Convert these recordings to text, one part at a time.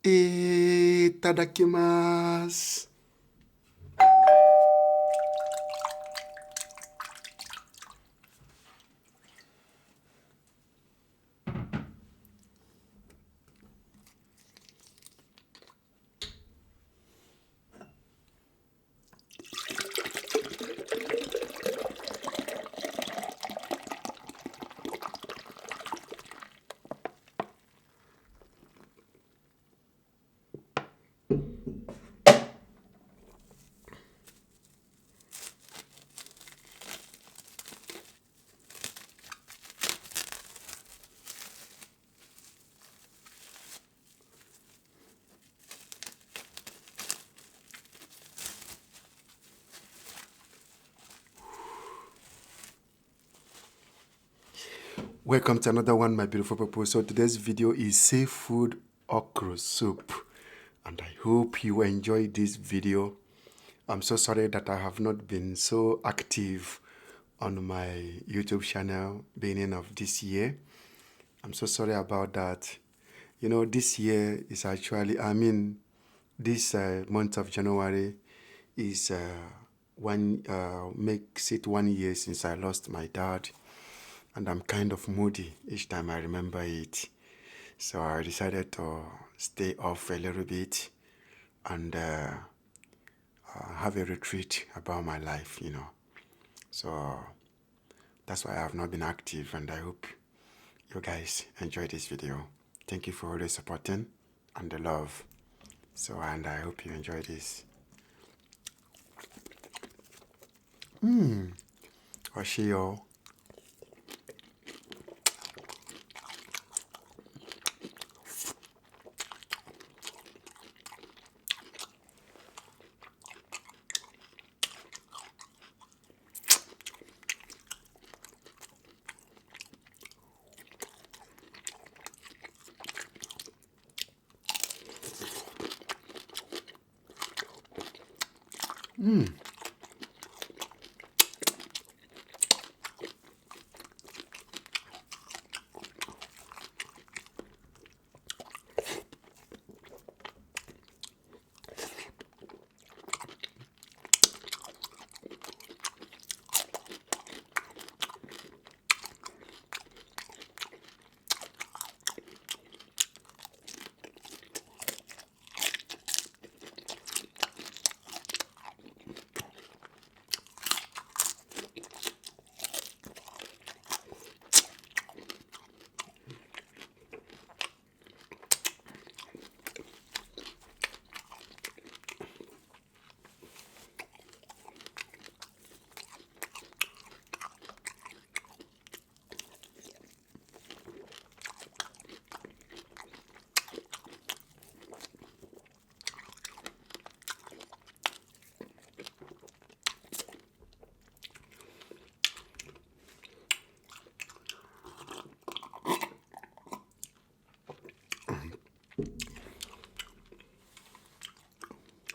Itadakimasu. Welcome to another one, my beautiful people. So today's video is seafood okra soup, and I hope you enjoy this video. I'm so sorry that I have not been so active on my YouTube channel beginning of this year. I'm so sorry about that. You know, this year is actually, this month of January is makes it 1 year since I lost my dad. And I'm kind of moody each time I remember it. So I decided to stay off a little bit and have a retreat about my life, you know. So that's why I have not been active, and I hope you guys enjoy this video. Thank you for all the supporting and the love. So, and I hope you enjoy this. Oshio.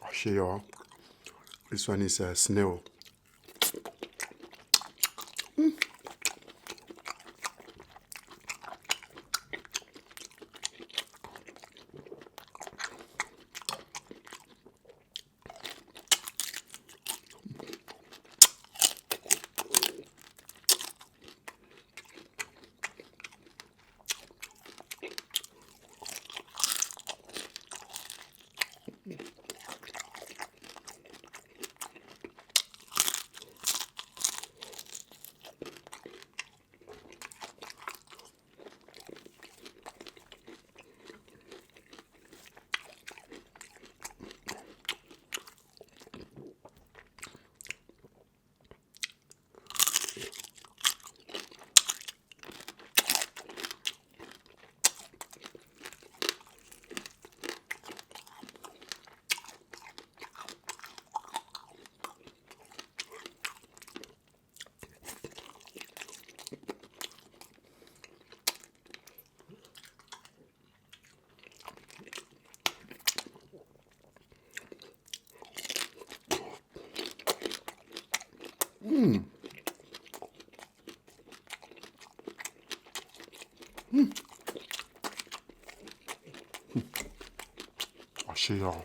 Oshio. This one is snail. 아쉬워.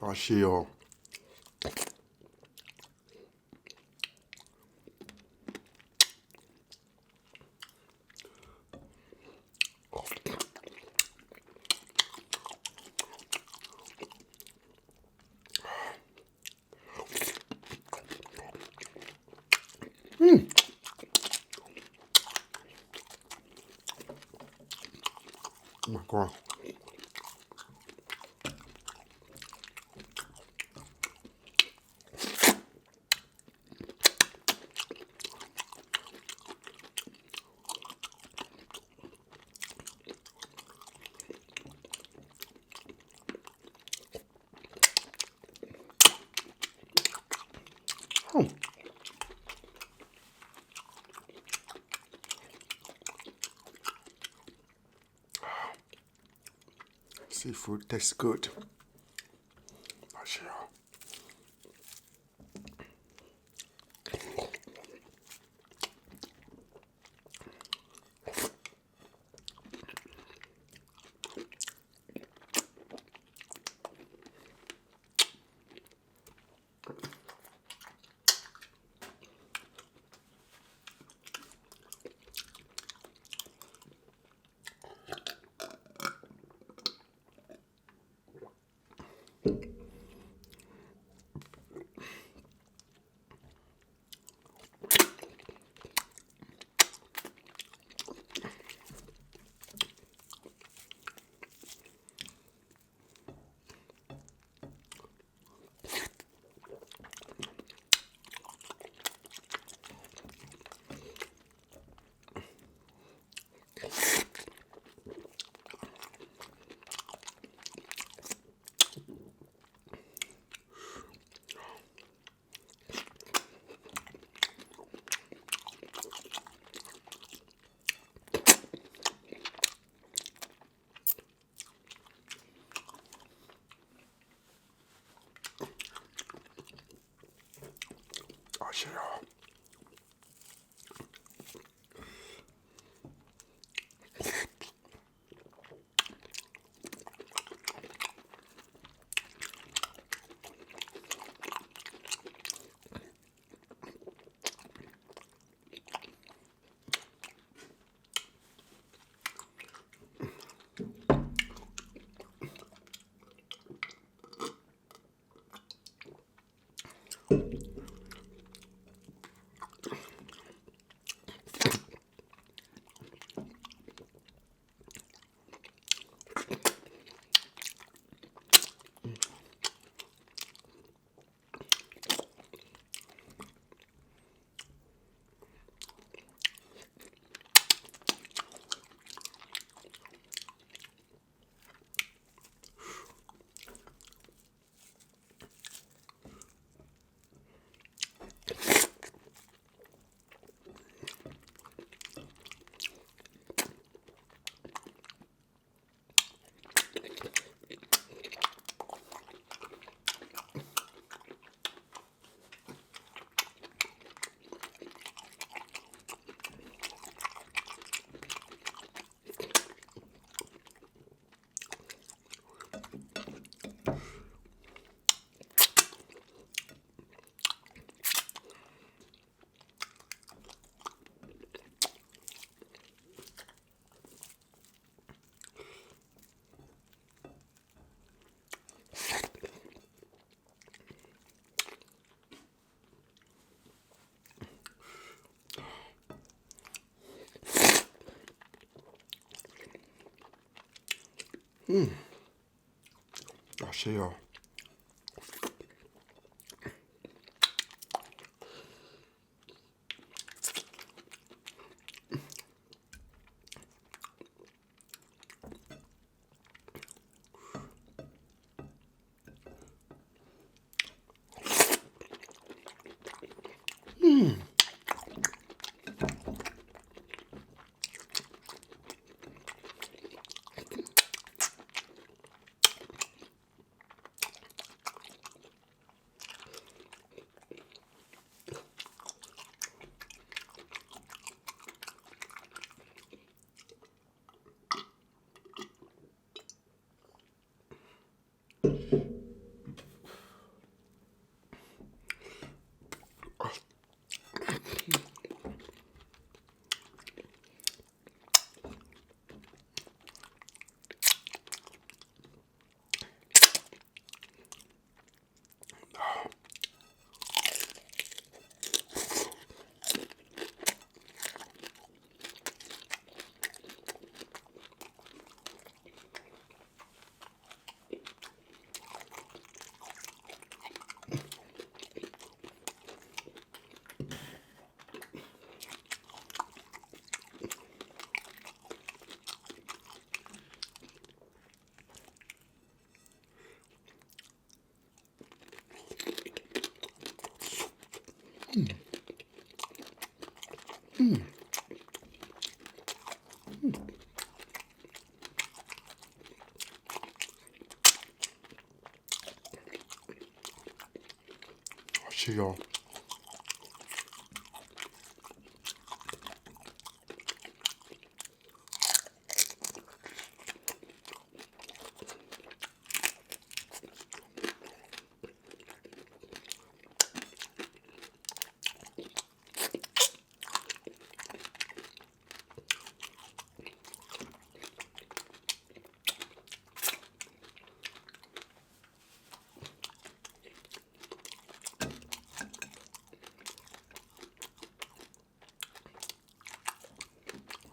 아쉬워. Go on. Oh. Seafood tastes good. Sure. Sure. Sure. See y'all.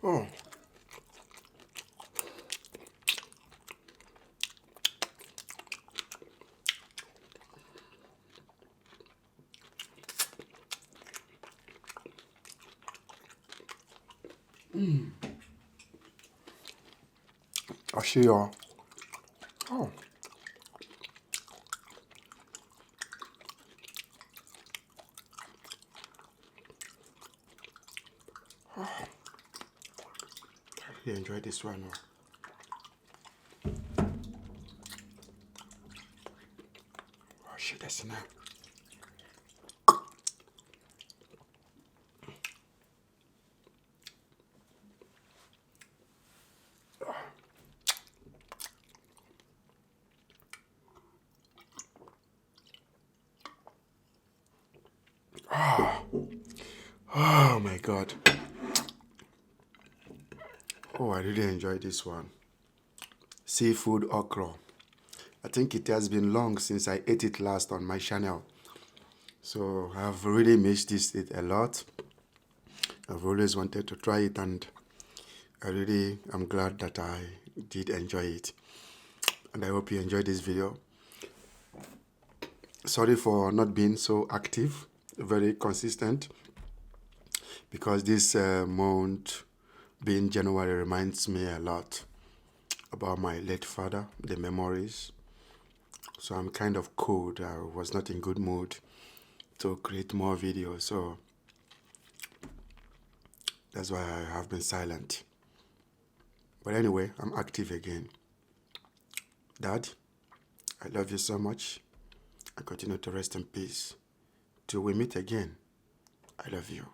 Oh. I see y'all. Oh. I really enjoyed this one. Oh shit, that's enough. Oh my god. Oh, I really enjoyed this one. Seafood okra. I think it has been long since I ate it last on my channel. So I've really missed this a lot. I've always wanted to try it, and I'm glad that I did enjoy it. And I hope you enjoyed this video. Sorry for not being so active, very consistent, because this month being January reminds me a lot about my late father, the memories. So I'm kind of cold. I was not in good mood to create more videos. So that's why I have been silent. But anyway, I'm active again. Dad, I love you so much. I continue to rest in peace. Till we meet again, I love you.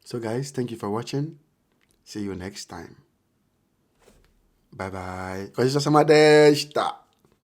So guys, thank you for watching. See you next time. Bye bye. ごちそうさまでした。